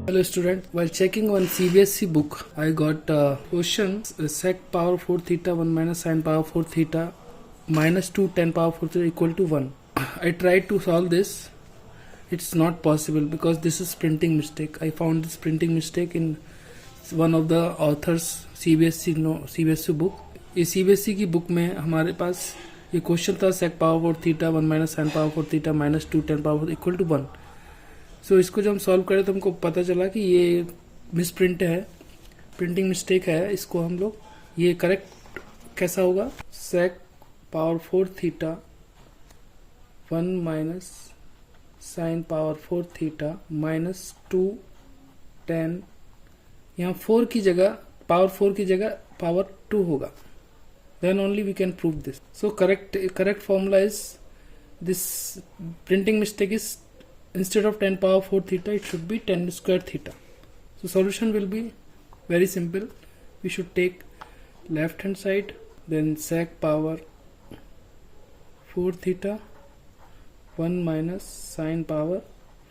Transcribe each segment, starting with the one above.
Hello student, while checking one CBSE book, I got questions sec power 4 theta 1 minus sin power 4 theta minus 2 10 power 4 theta equal to 1. I tried to solve this. It's not possible because this is printing mistake. I found this printing mistake in one of the authors CBSE book. इस CBSE की book में हमारे पास ये question था sec power 4 theta 1 minus sin power 4 theta minus 2 10 power 4 equal to 1. सो इसको जब हम solve करें तो हमको पता चला कि ये मिसप्रिंट है, प्रिंटिंग मिस्टेक है. इसको हम लोग ये करेक्ट कैसा होगा, sec power 4 theta 1 minus sine power 4 theta minus 2 10, यहाँ 4 की जगह पावर 4 की जगह पावर 2 होगा. Then only we can prove this. So correct formula is this printing mistake is instead of 10 power 4 theta it should be 10 square theta. So solution will be very simple. We should take left hand side, then sec power 4 theta 1 minus sin power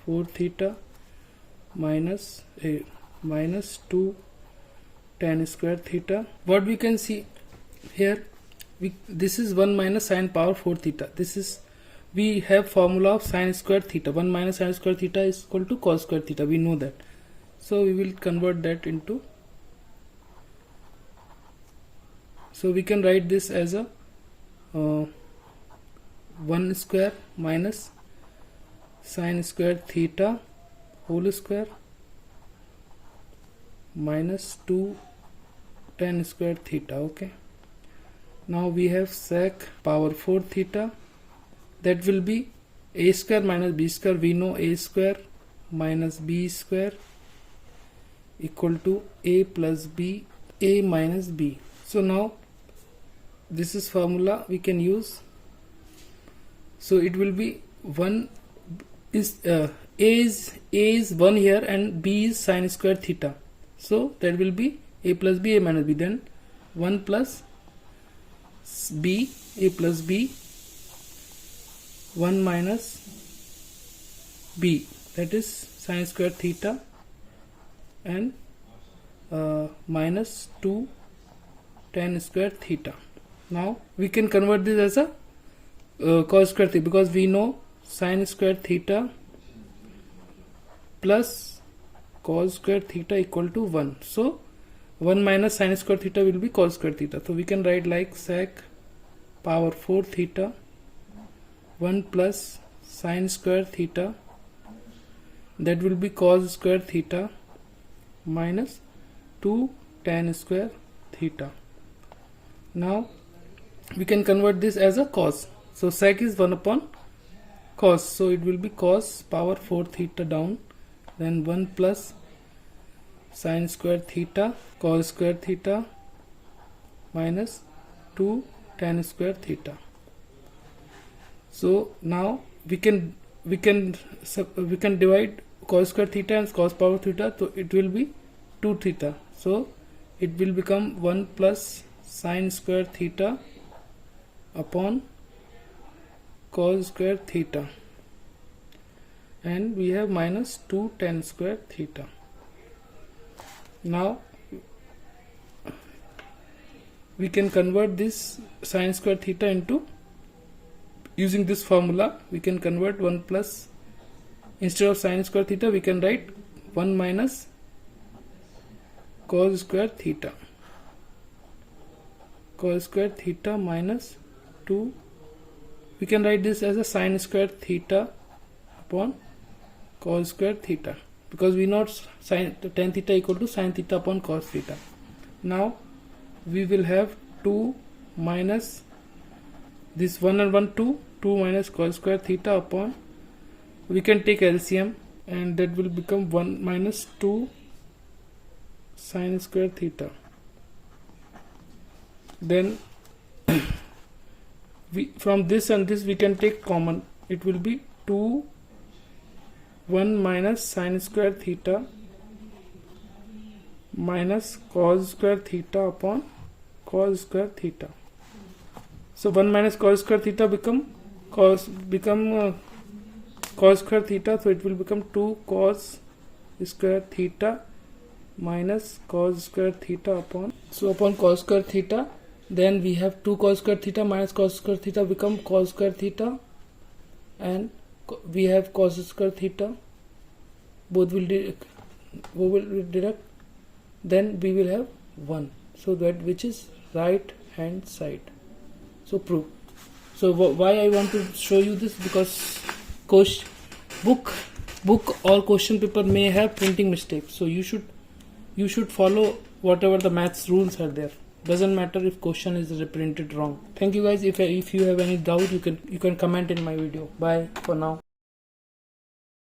4 theta minus 2 10 square theta. What we can see here, this is 1 minus sin power 4 theta. This is, we have formula of sin square theta. 1 minus sin square theta is equal to cos square theta. We know that. So we will convert that into. So we can write this as a 1 square minus sin square theta whole square minus 2 10 square theta. Okay. Now we have sec power 4 theta. That will be a square minus b square. We know a square minus b square equal to a plus b, a minus b. So now this is formula we can use. So it will be 1 is a is 1 here and b is sin square theta. So that will be a plus b, a minus b. Then 1 plus b, a plus b, 1 minus b, that is sin square theta, and minus 2 10 square theta. Now we can convert this as a cos square theta, because we know sin square theta plus cos square theta equal to 1. So 1 minus sin square theta will be cos square theta. So we can write like sec power 4 theta 1 plus sin square theta, that will be cos square theta, minus 2 tan square theta. Now we can convert this as a cos. So sec is 1 upon cos, so it will be cos power 4 theta down, then 1 plus sin square theta cos square theta minus 2 tan square theta. So now we can divide cos square theta and cos power theta, so it will be 2 theta. So it will become 1 plus sin square theta upon cos square theta, and we have minus 2 tan square theta. Now we can convert this sin square theta into, using this formula we can convert 1 plus, instead of sin square theta we can write 1 minus cos square theta minus 2. We can write this as a sin square theta upon cos square theta, because we know sin tan theta equal to sin theta upon cos theta. Now we will have 2 minus this 1 and 1 2 minus cos square theta upon, we can take LCM, and that will become 1 minus 2 sin square theta. Then from this and this we can take common. It will be 2 1 minus sin square theta minus cos square theta upon cos square theta. So 1 minus cos square theta become cos square theta, so it will become 2 cos square theta minus cos square theta upon, so upon cos square theta, then we have 2 cos square theta minus cos square theta become cos square theta, and we have cos square theta, both will deduct, then we will have 1, so that which is right hand side. So prove. So why I want to show you this, because book or question paper may have printing mistakes, so you should follow whatever the maths rules are there. Doesn't matter if question is reprinted wrong. Thank you guys. If you have any doubt, you can comment in my video. Bye for now.